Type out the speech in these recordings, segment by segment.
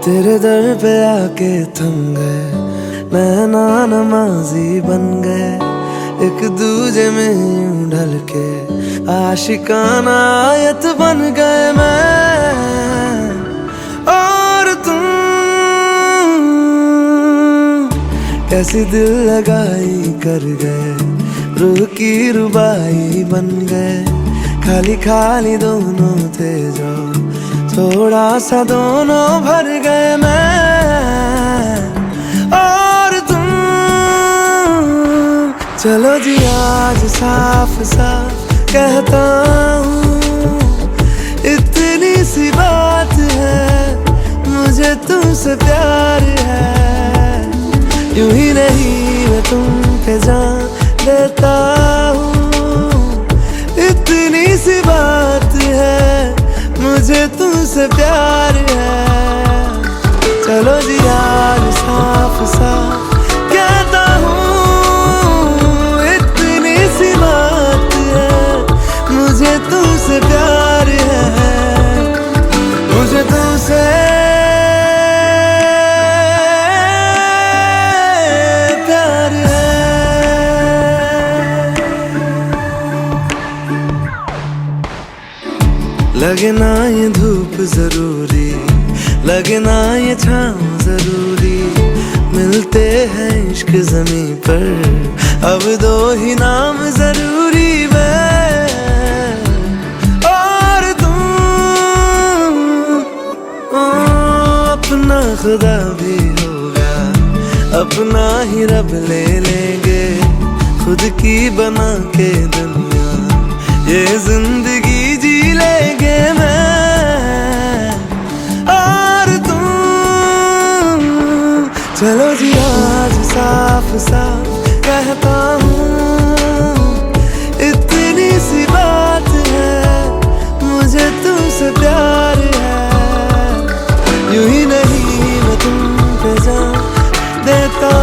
तेरे दर पे आके थम गए, नैना नमाजी बन गए, एक दूजे में यूं ढल के आशिकाना आयत बन गए मैं और तुम। कैसी दिल लगाई कर गए, रूह की रुबाई बन गए, खाली खाली दोनों थे जो थोड़ा सा दोनों भर गए मैं और तुम। चलो जी आज साफ साफ कहता हूँ, इतनी सी बात है, मुझे तुमसे प्यार है। यूं ही नहीं मैं तुम पे जान देता हूँ, इतनी सी बात है, मुझे तुमसे प्यार है। चलो जी आज साफ साफ कहता हूँ, इतनी सी बात है, मुझे तुमसे प्यार है, मुझे तुमसे प्यार है। लगे ना ये धूप जरूरी, लगे ना ये छाँव जरूरी, मिलते हैं इश्क ज़मीं पर, अब दो ही नाम जरूरी मैं और तुम। अपना खुदा भी होगा, अपना ही रब ले लेंगे, खुद की बना के दुनिया ये जिंदगी जी लेंगे मैं और तुम। चलो जी आज साफ साफ कहता हूँ, इतनी सी बात है, मुझे तुमसे प्यार है। यूं ही नहीं मैं तुम पे जान देता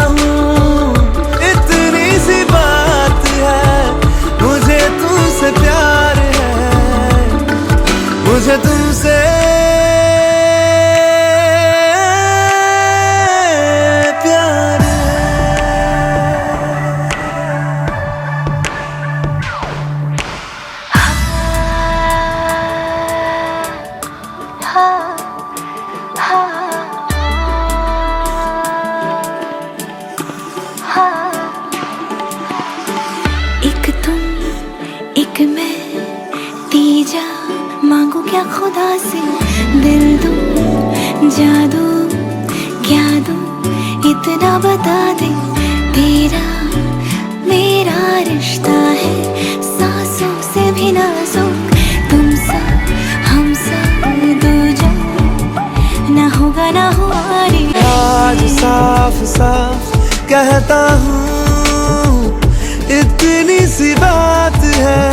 हूँ, इतनी सी बात है, मुझे तुमसे प्यार है, मुझे तुमसे प्यार है। एक तुम एक मैं, तीजा मांगू क्या खुदा से, दिल दूं जादू क्या दूं, इतना बता दे, तेरा मेरा रिश्ता है सांसों से भी नाजुक, तुम सा हम सा दूजा, ना होगा ना हुआ रे। आज साफ साफ कहता हूँ, इतनी सी बात है,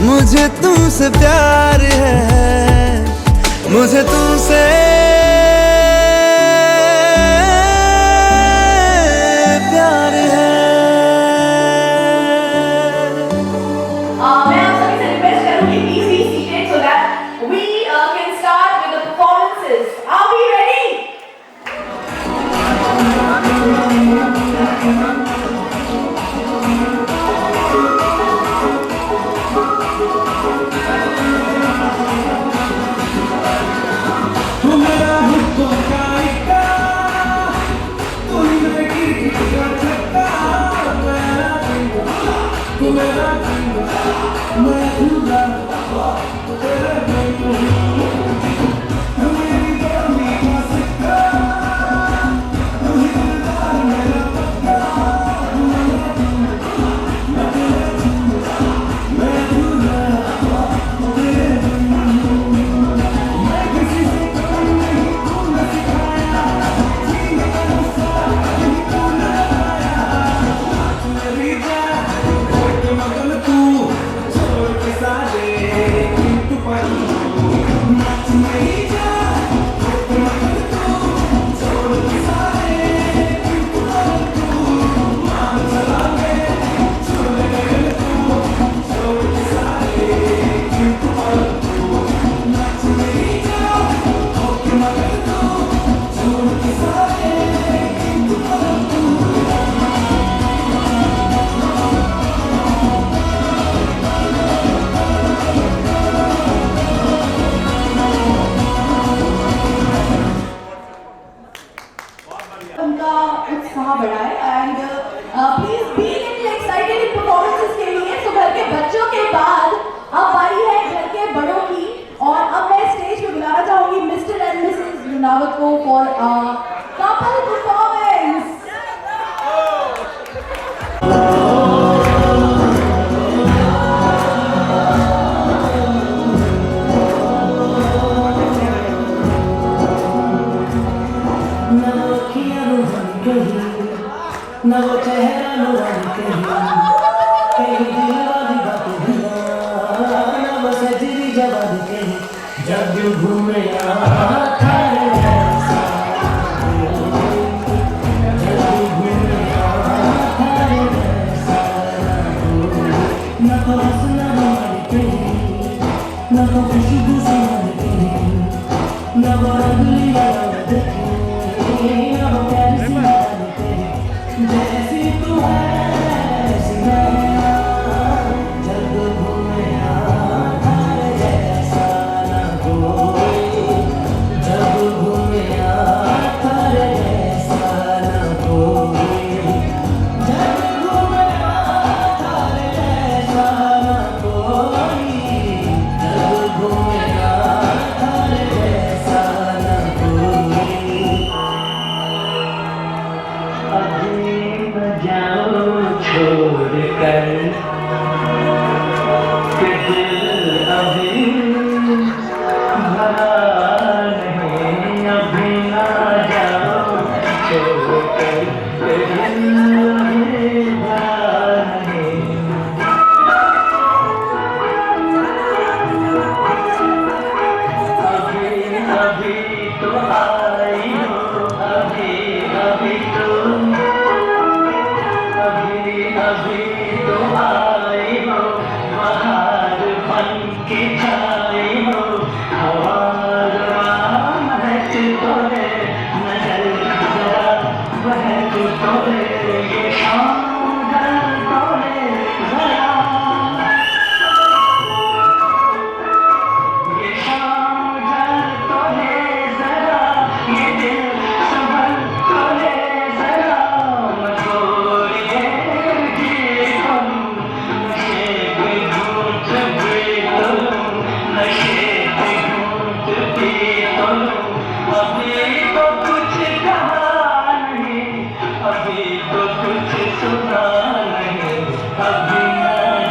मुझे तुमसे प्यार है, मुझे तुमसे प्यार है। मैं आप सभी से रिक्वेस्ट करूंगी please be seated so that we can start with the performances. Are we ready? तुम्हें उनका उत्साह बढ़ाए and please be little excited in performances के लिए। सो घर के बच्चों के बाद अब बारी है घर के बड़ों की और अब मैं स्टेज पे बुलाना चाहूंगी मिस्टर एंड मिसेस लुनावत को फॉर कपल परफॉर्मेंस। न वो चेहरा न वो कहीं दिल वाली बातें न वो सजरी जवाब कहीं जब यूं घूमे न तो हंसना हमारी कहीं न तो खुशबू से हमारी कहीं न वो अगली वाला देखें न वो प्यार सी हमारी कहीं जैसी तू है ऐसी मैं जब घूमे थारे जैसा ना कोई जब घूमे थारे जैसा ना कोई जब घूमे थारे जैसा ना कोई जब घूमे थारे जैसा ना कोई अभी न जाओ छोड़ कर कि दिल अभी भरा नहीं अभी न जाओ छोड़ कर कि दिल अभी भरा नहीं अभी अभी तो आई हो अभी अभी तुम अभी तो आई हो बाहर बन के छाई हो हवा महक तो है नजर जरा बहक तो है ये शाम ढल तो है जरा ये शाम ढल तो है जरा ये दिल संभल तो है जरा मचोर ये हम नशे पे घूट भी तो नशे पे घूट भी तो अभी तो कुछ कहा नहीं अभी तो कुछ सुना नहीं अभी न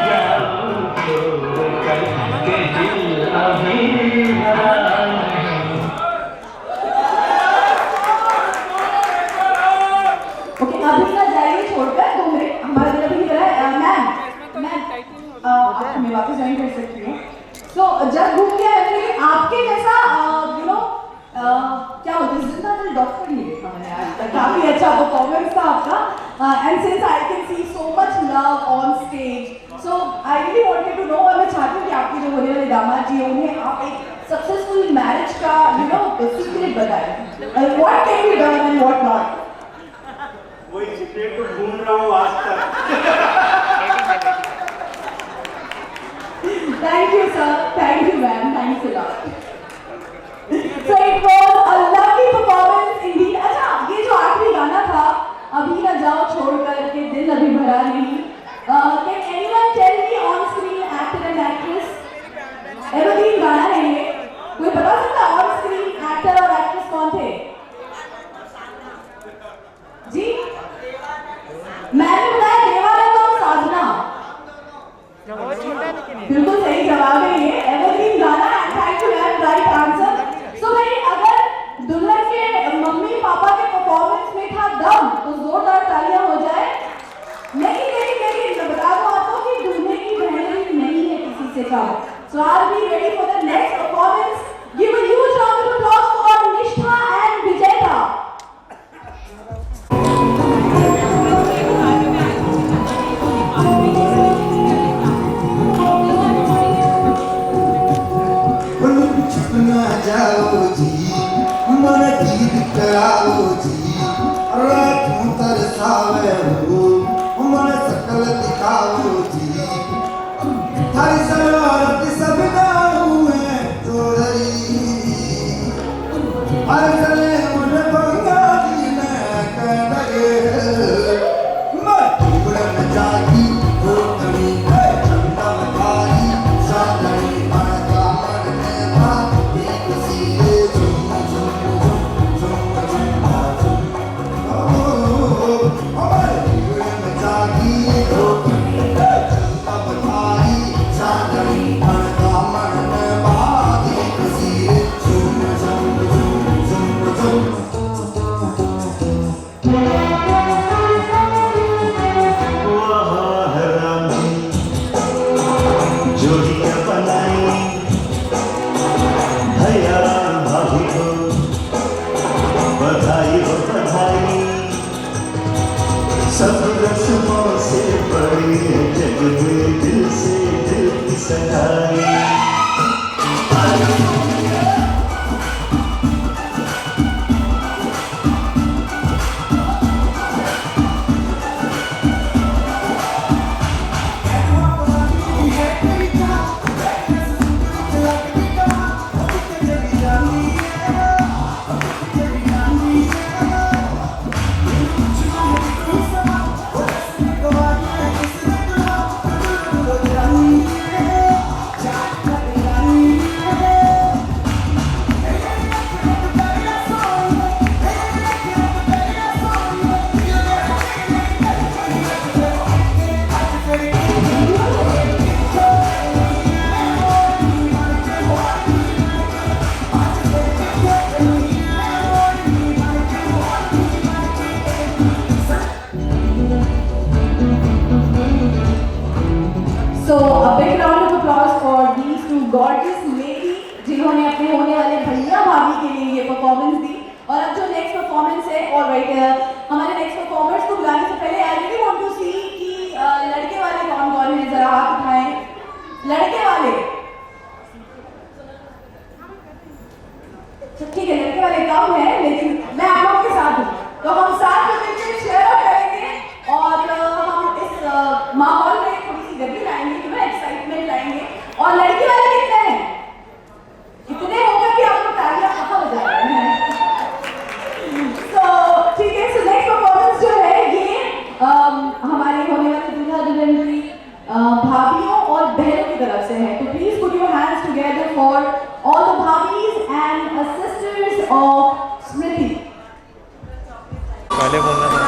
जाओ छोड़ कर के दिल अभी भरा नहीं ओके अभी ना जाइए छोड़कर 2 मिनट हमारा दिल अभी निकला है। मैम आप हमें वापस ज्वाइन कर सकती हैं। सो जब घूम गया है आपके जैसा यू नो क्या होता है जिंदा दिल डॉक्टर नहीं देखा मैंने आज तक। काफी अच्छा परफॉर्मेंस था आपका and since I can see so much love on stage so I really wanted to know और मैं चाहती हूँ कि आपके जो होने वाले दामाद जी हैं उन्हें आप एक सक्सेसफुल मैरिज का यू नो सीक्रेट बताएं what can be done and what not. वही सीक्रेट तो ढूंढ रहा हूँ आज तक। Thank you, sir. Thank you, ma'am. Thanks a lot. So it was a lovely performance indeed. अच्छा, ये जो आखिरी गाना था, अभी न जाओ छोड़कर के दिल अभी भरा नहीं. Can anyone tell me on screen actor and actress? Evergreen गाना है ये. कोई बता सकता है on screen actor और actress कौन थे? जी? मैंने बताया देवानंद और साधना. बिल्कुल सही जवाब है ये एवरग्रीन गाना and thank you ma'am right answer. So भाई अगर दुल्हन के मम्मी पापा के परफॉर्मेंस में था दम तो जोरदार तालियां हो जाए। लेकिन मैं बता दूं आपको कि दूल्हे की बहन नहीं है किसी से कम। So are be ready for the next performance. Give a huge round of applause for Nishtha and Vijeta. ना जाओ जी मन गीत कराओ जी रातों तरसावे हो मन सकल दिखाओ जी थारी सलारत सब गाऊं है तोरई हर सले मन बंगाली में बधाई हो बधाई, सब रस्मों से बड़ी है जग में दिल से दिल की सगाई। So a big round of applause for these two gorgeous ladies जिन्होंने अपने होने वाले भैया भाभी के लिए ये परफॉर्मेंस दी। और अब जो नेक्स्ट परफॉर्मेंस है, ऑलराइट, हमारे नेक्स्ट परफॉर्मर्स को बुलाने से पहले आई रियली वांट टू सी कि लड़के वाले कौन कौन हैं, जरा हाथ उठाएं। लड़के वाले, ठीक है, लड़के वाले कम है लेकिन मैं आप लोग के साथ हूँ, तो हम साथ में मिलकर शेयर अप करेंगे और हम इस माहौल में थोड़ी सी गति लाएंगे, एक्साइटमेंट लाएंगे। और लड़के वाले कितने हैं? इतने होंगे कि आपको तालियां कहाँ बजा रहे हैं। तो ठीक है, सो नेक्स्ट परफॉर्मेंस जो है ये हमारे होने वाले दूल्हा दुल्हन की भाभीियों और बहनों की तरफ से है। तो please put your hands together for all the bhabhis and sisters of Smriti. पहले बोलना था।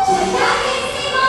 चला के सिवा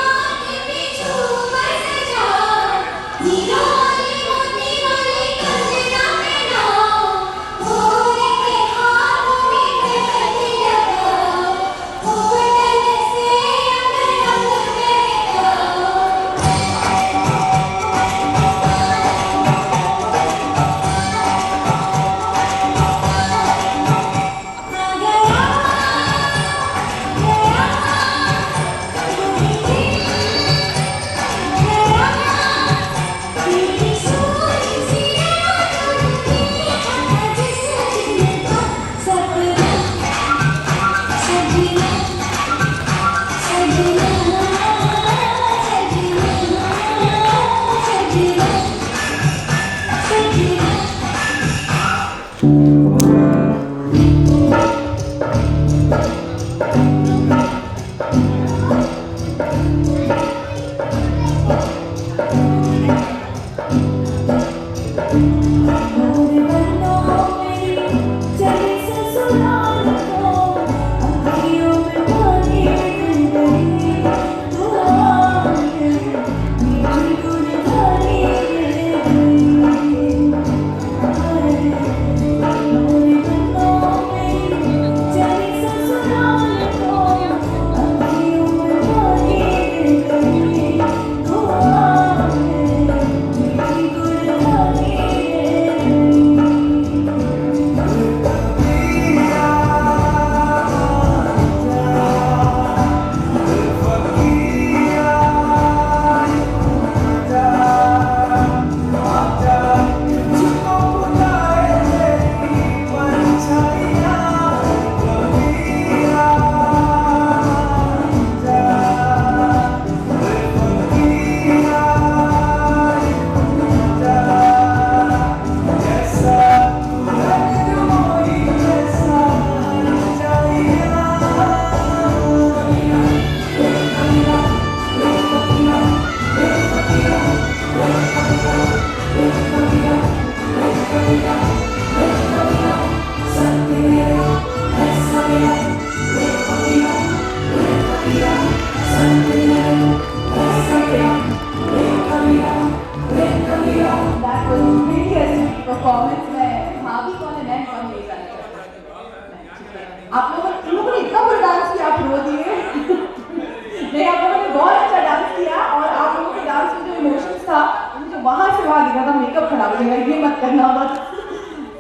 पड़ेगा, ये मत करना बस।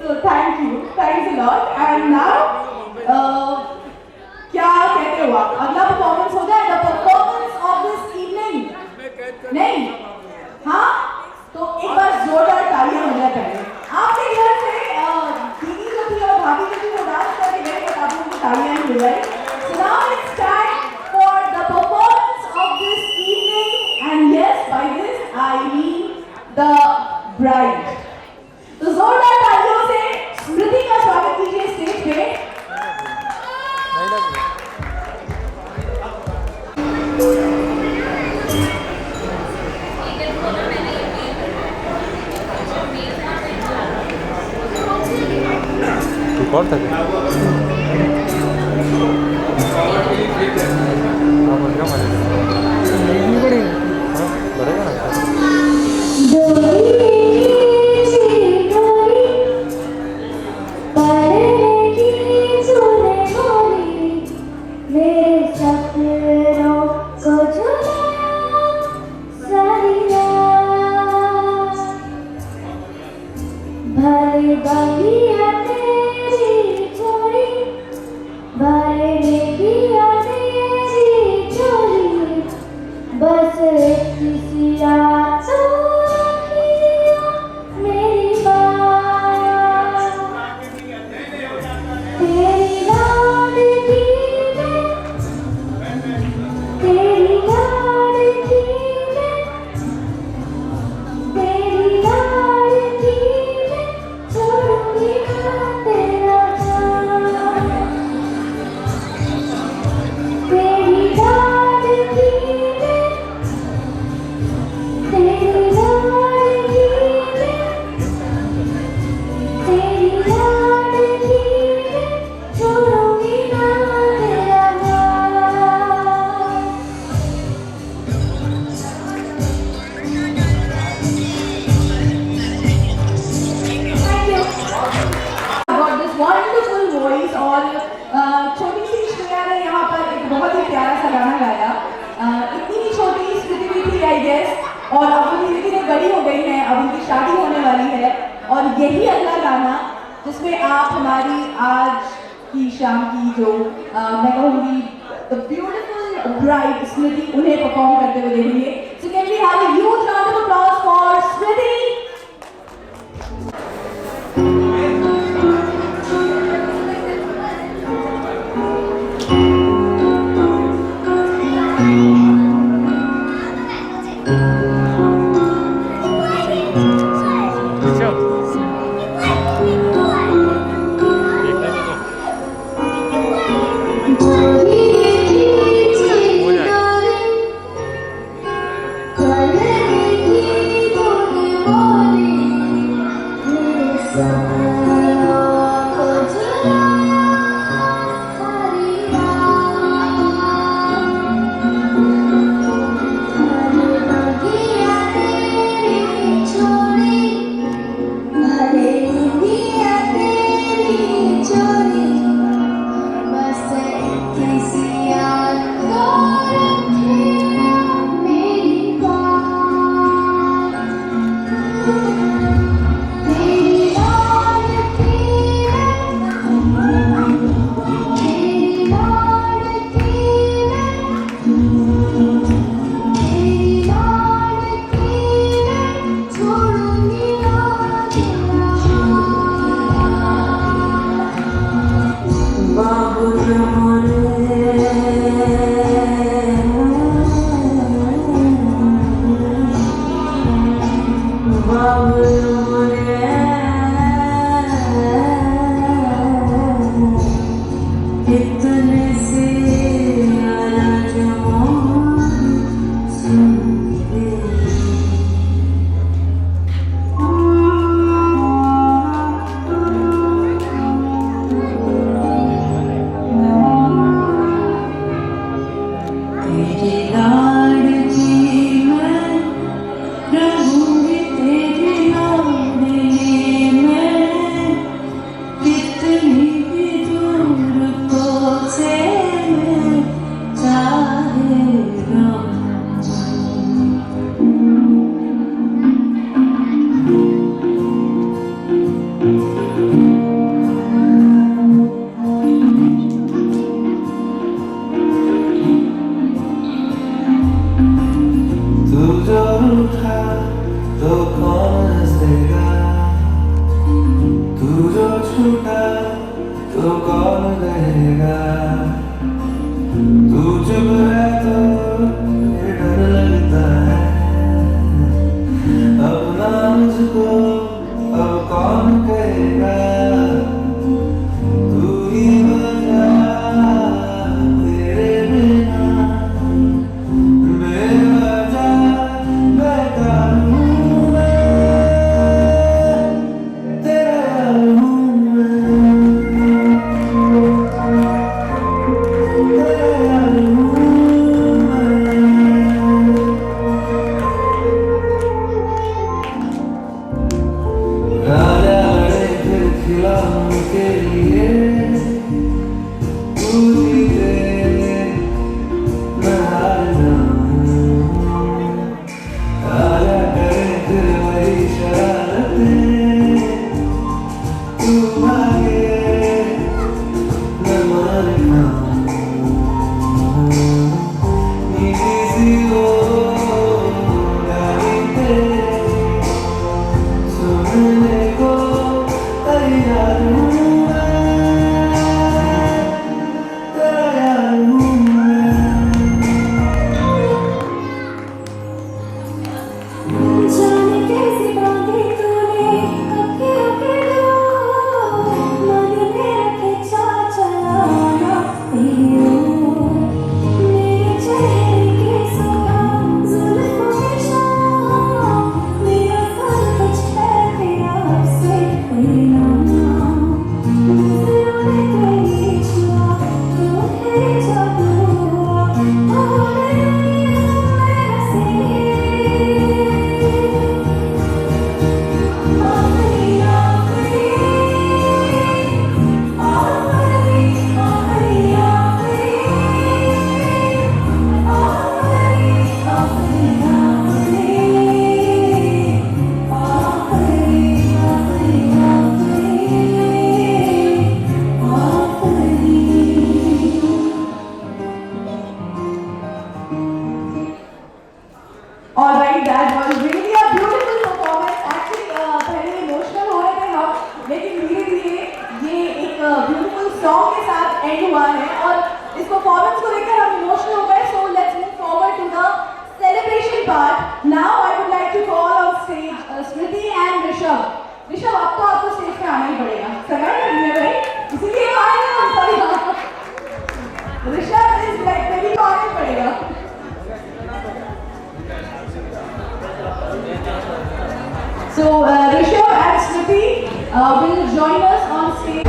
So thank you, thanks a lot. And now क्या कहते हो आप? अगला परफॉर्मेंस हो जाए, the performance of this evening. नहीं? हाँ? तो एक बार जोरदार तालियां हो जाए पहले। आपके घर से दीदी जो थी और भाभी जो थी वो डांस करके गए, बट आप उनको तालियां नहीं मिल रही। So now it's time for the performance of this evening, and yes, by this I mean the bride. तो जोरदार तालियों से स्मृति का स्वागत कीजिए स्टेज पे। कौन था क्या? बढ़ेगा ना? बस किसी मेरी बात तेरी लाडली में तेरी लाडली में तेरी लाडली में छोड़ूंगी ना तेरा जान तेरी लाडली छोटी सी श्रेया ने यहाँ पर एक बहुत ही प्यारा सा गाना गाया। इतनी ही छोटी स्मृति भी थी आई गेस, और अब वो धीरे धीरे बड़ी हो गई है, अब उनकी शादी होने वाली है, और यही अगला गाना जिसमें आप हमारी आज की शाम की जो मैं कहूँगी द ब्यूटीफुल ब्राइड स्मृति उन्हें परफॉर्म करते हुए देखेंगे। So can we have a huge round of applause for Smriti. तो कौन कहेगा तू चुप है तो ये डर लगता है अब ना मुझको अब कौन कहेगा तू ही बचा तेरे बिना बेवजह बेकार हूँ मैं तेरा यार हूँ मैं तेरा यार हूँ मैं राजा बड़े फिर खिलाऊं के लिए तू जीते मैं हार जाऊं राजा करे फिर वही शरारतें तू भागे मैं मार खाऊं नीली सी वो गाड़ी तेरे सुनने को तैयार हूँ मैं तेरा यार हूँ मैं जाने कैसे बांधी तूने अके अके लो मन में रखे चलाना मेरे चेहरे के सलाम जुल्फों के शाम मेरा सब कुछ है तेरा से नाम दिलों में तेरी छुआ तू है जादू हो गई मैं हंसी All right, that was really a beautiful performance. Actually, पहले इमोशनल हो रहे थे हम, लेकिन धीरे धीरे ये एक ब्यूटीफुल सॉन्ग के साथ एंड हुआ है और इस परफॉर्मेंस को लेकर हम इमोशनल हो गए. So let's move forward to the celebration part. Now I would like to call on stage Smriti and Rishabh. Rishabh, अब तो आपको स्टेज पे आना ही पड़ेगा. सगाई करनी है भाई, इसीलिए तो आए हैं हम सभी. ऋषभ इज लाइक मेरी तो आना ही पड़ेगा. So Rishabh and Smriti will join us on stage.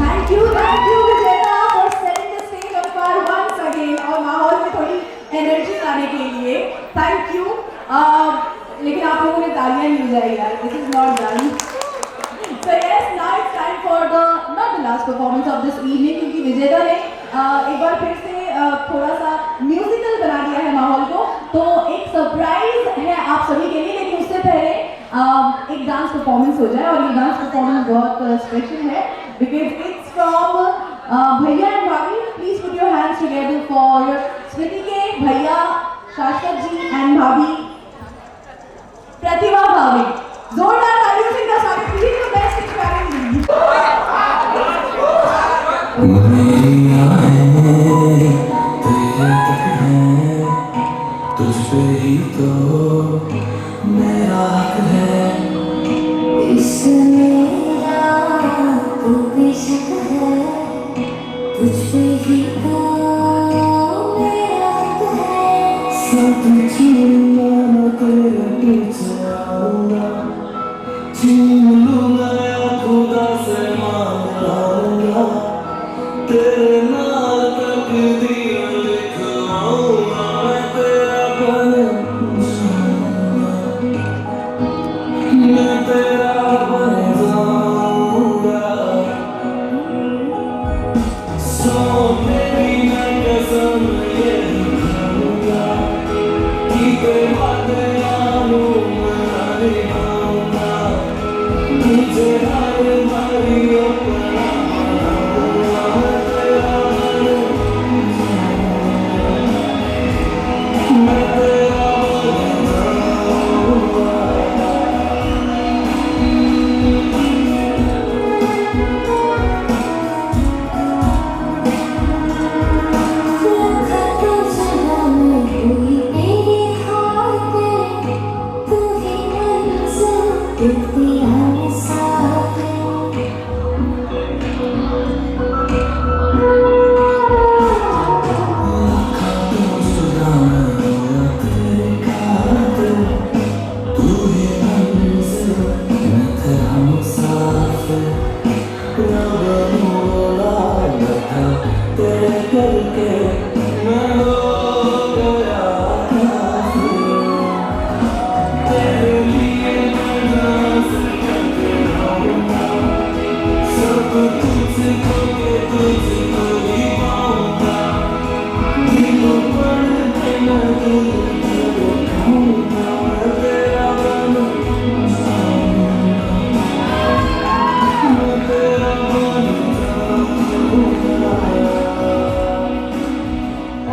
Thank you विजेता for setting the stage on fire once again और माहौल में थोड़ी एनर्जी लाने के लिए थैंक यू। लेकिन आप लोगों ने तालियां नहीं बजाई यार, this is not done. So yes, now it's time for the not the last performance of this evening क्योंकि विजेता ने एक बार फिर से थोड़ा सा म्यूजिकल बना दिया है माहौल को, तो एक सरप्राइज है आप सभी के लिए। लेकिन उससे पहले एक डांस परफॉर्मेंस हो जाए और ये डांस परफॉर्मेंस बहुत स्पेशल है because it's from Bhaiya and Bhabhi. Please put your hands together for Smriti ke Bhaiya, Shashwat ji and Bhabhi, Pratibha Bhabhi. जोरदार तालियों से इनका स्वागत कीजिए तो बेस्ट इंस्पायरिंग जी। मेरी आँखें तेरे तक हैं, तुझ पे ही तो मेरा हक है। मेरा तू बेशक है, तुझ पे ही तो मेरा हक है। सब छूना न तेरे पीछे आऊंगा, छीन लूंगा या खुदा से मांग लाऊंगा, तेरे नाल तकदीर लिखवाऊंगा, मैं तेरा बन जाऊंगा, मैं तेरा बन जाऊंगा। सो मेरी मैं कसम ये खाऊंगा कि कोई बात मानूं मैं निभाऊंगा, मुझे हर बारी अपना बनाऊंगा, मैं तेरा बन जाऊंगा, मैं तेरा बन जाऊंगा। रखा तो सदा में कोई मेरी खातिर, तू ही मंजिल इख्तियार साथ है।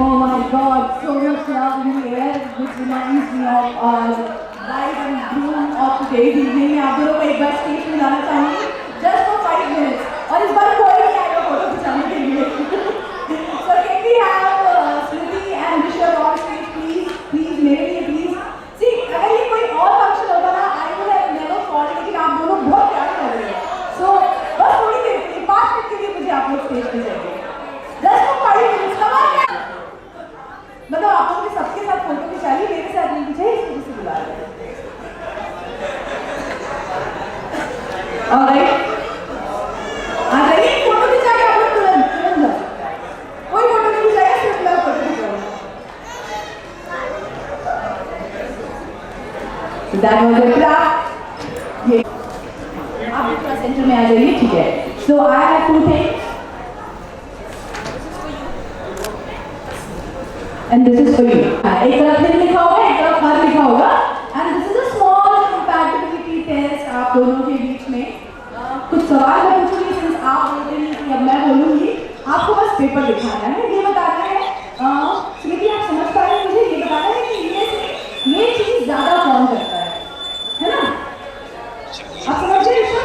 Oh my God, so much love in the air, which reminds me of bride and groom of today's evening. मैं आप दोनों को एक बार स्टेज पे लाना चाहूँगी, just for 5 minutes. और इस बार कोई नहीं आएगा फोटो खिंचाने के लिए। So can we have Smriti and Rishabh on stage, please? Please, मेरे लिए please. See, अगर ये कोई और फंक्शन होता ना, I would have never thought, लेकिन आप दोनों बहुत प्यार कर रहे हैं। So बस थोड़ी देर के लिए 5 मिनट के लिए मुझे आप लोग स्टेज पे चाहिए। Just for 5 minutes, come on. मतलब आप लोगों ने सबके साथ फोटो खिंचा ली, मेरे साथ नहीं खिंचाई, इस वजह से बुला रहे हैं। Alright, आ जाइए। That was a craft. ये आप थोड़ा सेंटर में आ जाइए, ठीक है। So I have two things and this is for you. एक तरफ हिंद लिखा होगा, एक तरफ हर लिखा होगा, and this is a small compatibility test आप दोनों के बीच में। कुछ सवाल मैं पूछूंगी, सिंस आप बोल रही हैं कि अब मैं बोलूंगी, आपको बस पेपर दिखाना है, ये बताना है स्मृति आप समझ पा रहे हैं, मुझे ये बताना है कि इनमें से ये चीज ज्यादा कौन करता है ना? आप समझ रहे हैं?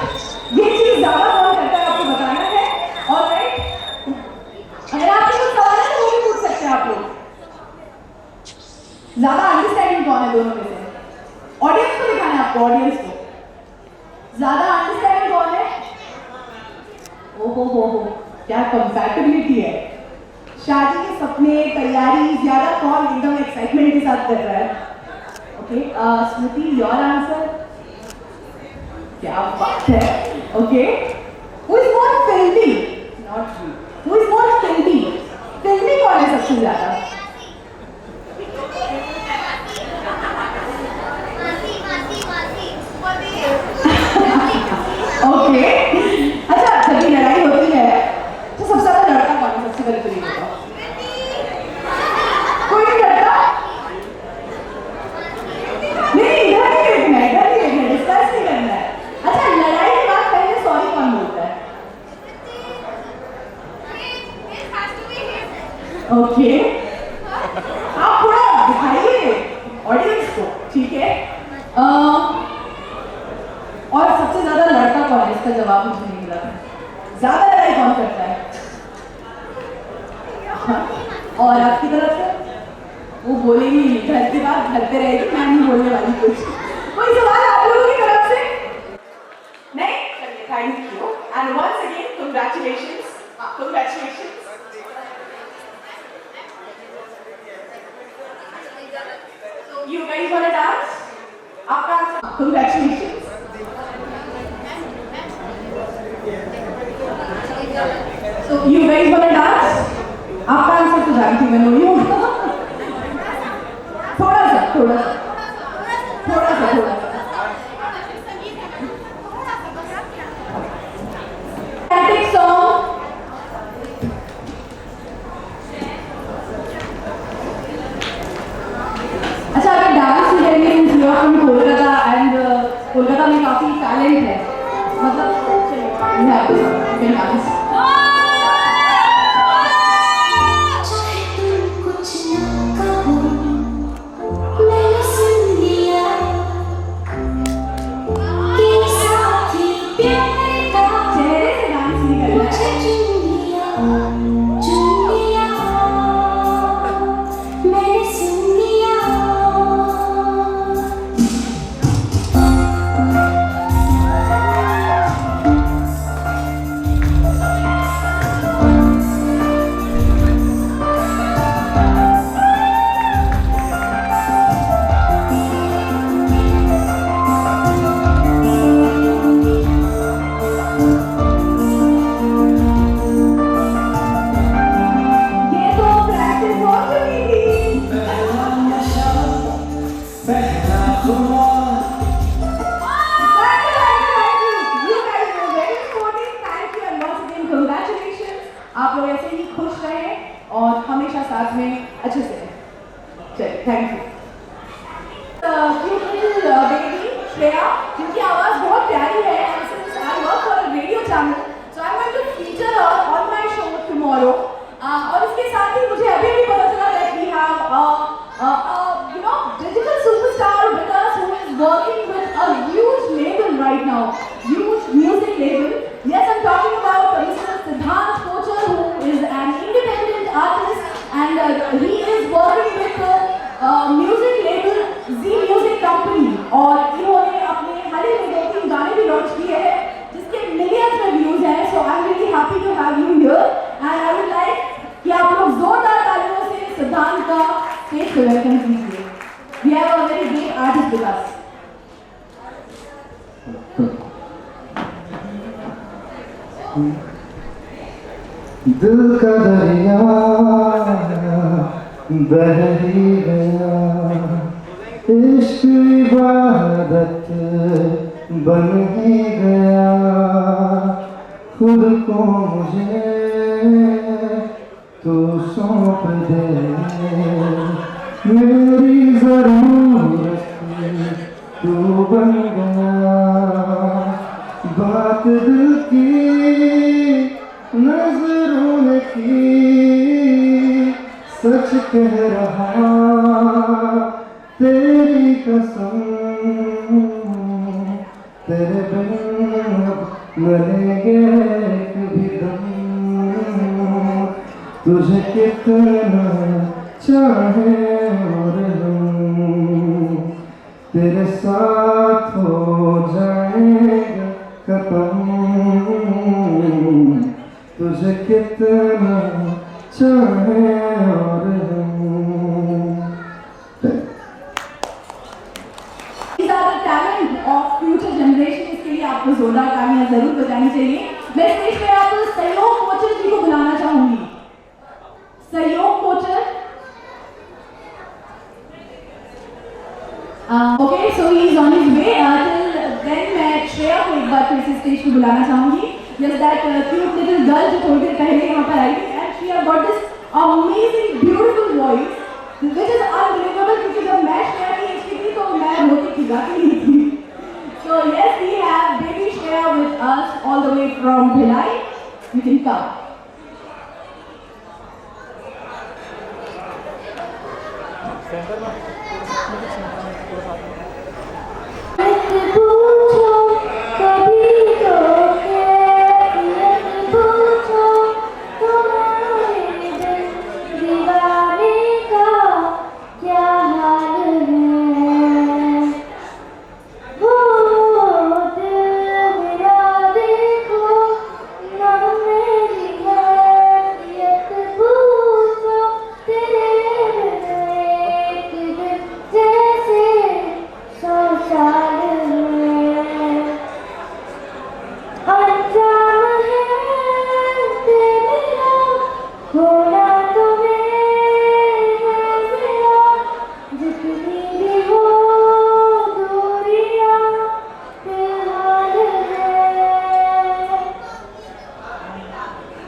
ये चीज ज्यादा कौन करता है आपको बताना है। और राइट, अगर आपके कुछ सवाल है तो वो भी पूछ सकते हैं आप लोग। ज्यादा अंडरस्टैंडिंग कौन है दोनों में से? ऑडियंस को दिखाना है आपको, ऑडियंस को ज्यादा अंडरस्टैंडिंग कौन है? हो क्या कंपैटिबिलिटी है। शादी के सपने, तैयारी ज्यादा कौन एकदम एक्साइटमेंट के साथ कर रहा है? Okay, Smriti your answer. क्या बात है। ओके, हु इज मोर फिल्मी? Not you. Who is more फिल्मी? फिल्मी कौन है सबसे ज्यादा? ओके, अच्छा जब लड़ाई होती है तो सबसे ज्यादा लड़ता कौन है? सबसे पहले तो ये बताओ। कोई नहीं लड़ता? नहीं, इधर नहीं देखना है, इधर नहीं देखना है, डिस्कस नहीं करना है। अच्छा, लड़ाई के बाद पहले सॉरी कौन बोलता है? ओके, आप थोड़ा दिखाइए ऑडियंस को, ठीक है। और सबसे ज्यादा लड़का कौन है? इसका जवाब मुझे नहीं मिला। ज्यादा लड़ाई कौन करता है? और आपकी तरफ से? वो बोलेगी घर की बात घर पे रहेगी, मैं नहीं बोलने वाली कुछ। कोई सवाल आप लोगों की तरफ से? नहीं? चलिए, thank you and once again congratulations. Congratulations. So you guys want to dance? आपका answer? Congratulations. So you guys want to dance? आपका आंसर तो जानती मैं नहीं हूँ। थोड़ा सा Static song. अच्छा, अगर डांस सीखेंगे फ्रॉम कोलकाता एंड कोलकाता में काफी टैलेंट है, मतलब चलिए डांस। आप लोग ऐसे ही खुश रहें और हमेशा साथ में अच्छे से रहें। चलिए, थैंक यू। बेबी श्रेया, जिनकी आवाज़ बहुत प्यारी है, and since I work for a radio channel, so I'm going to feature her on my show tomorrow. और इसके साथ ही मुझे अभी भी पता चला that we have digital superstar with us who is working with a huge label right now, huge music label. Yes, I'm talking about Mr. Siddhant Kochar, who is an independent artist, and he is working with the music label Z Music Company. और इन्होंने अपने हाल ही में 2-3 गाने भी launch किए हैं जिसके millions में व्यूज हैं। So I'm really happy to have you here, and I would like कि आप लोग जोरदार तालियों से सिद्धांत का स्टेज पे वेलकम कीजिए। We have a very great artist with us. दिल का दरिया बह ही गया, इश्क इबादत बन ही गया, खुद को मुझे तू सौंप दे, मेरी जरूरत तू बन गया, बात दिल की नजरों ने की, सच कह रहा तेरी कसम, तेरे बिन मरेंगे कभी दम, तुझे कितना चाहे और हम, तेरे साथ हो जाएगा खत्म, तुझे कितना चाहे और हम। These are the talent of future generation, इसके लिए आपको जोरदार तालियां जरूर बजानी चाहिए। मैं स्टेज पे आपको सहयोग कोचर जी को बुलाना चाहूंगी। सहयोग Kochhar. Okay, so he is on his way. Till then मैं श्रेया को एक बार फिर से स्टेज पे बुलाना चाहूंगी। Just that cute little girl जो थोड़ी देर पहले यहाँ पर आई थी, and she have got this amazing beautiful voice, which is unbelievable, क्योंकि जब मैं श्रेया की एज की थी तो मैं रोती थी, गाती नहीं थी। So yes, we have baby Shreya with us all the way from Bhilai. You can come. पूछो कभी तो कैफियत पूछो, तुम्हारे दिल दीवाने का क्या हाल है, वो दिल मेरा देखो ना, मेरी कैफियत पूछो, तेरे बिन एक दिन जैसे 100 साल है, अंजाम है तेरा होना तुम्हें मेरा, जितनी भी हो दूरियां फिलहाल है,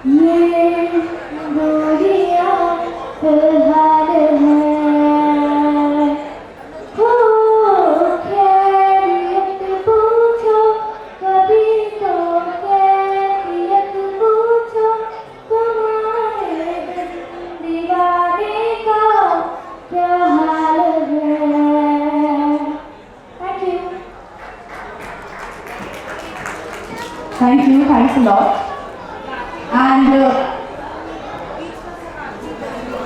ये दूरियां फिलहाल है, हो खैरियत पूछो कभी तो कैफियत पूछो, तुम्हारे बिन दीवाने का क्या हाल है। Thank you. Thank you, thanks a lot. And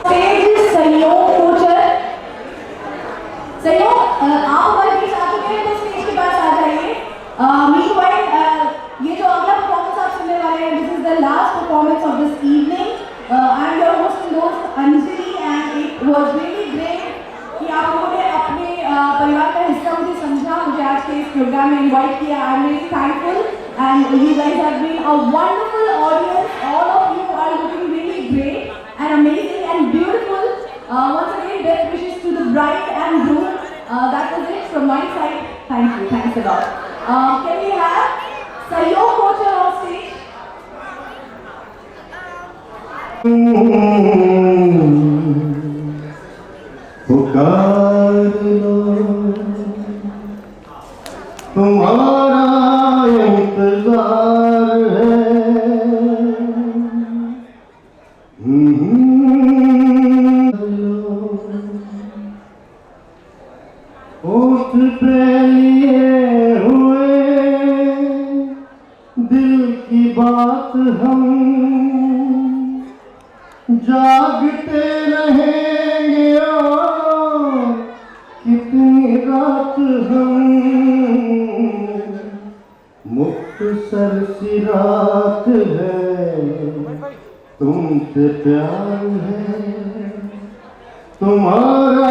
stage is सहयोग कोचर। सहयोग आप हमारे बीच आ चुके हैं, तो स्टेज के पास आ जाइए। Meanwhile, ये जो अगला परफॉर्मेंस आप सुनने वाले हैं, this is the last performance of this evening. I'm your host and host Anjali, and it was really great कि आप लोगों ने अपने परिवार का हिस्सा मुझे समझा, मुझे आज के इस प्रोग्राम में इनवाइट किया। I'm really thankful, and you guys have been a wonderful audience. All of you are looking really great and amazing and beautiful. Once again, best wishes to the bride and groom. That was it from my side. Thank you, thanks a lot. Can we have Sayog Kochar on stage? पुकार लो, तुम्हारा इंतजार है, होठ पे लिए हुए दिल की बात हम जागते रहेंगे और कितनी रात हम, मुख्तसर सी रात है, तुमसे प्यार है, तुम्हारा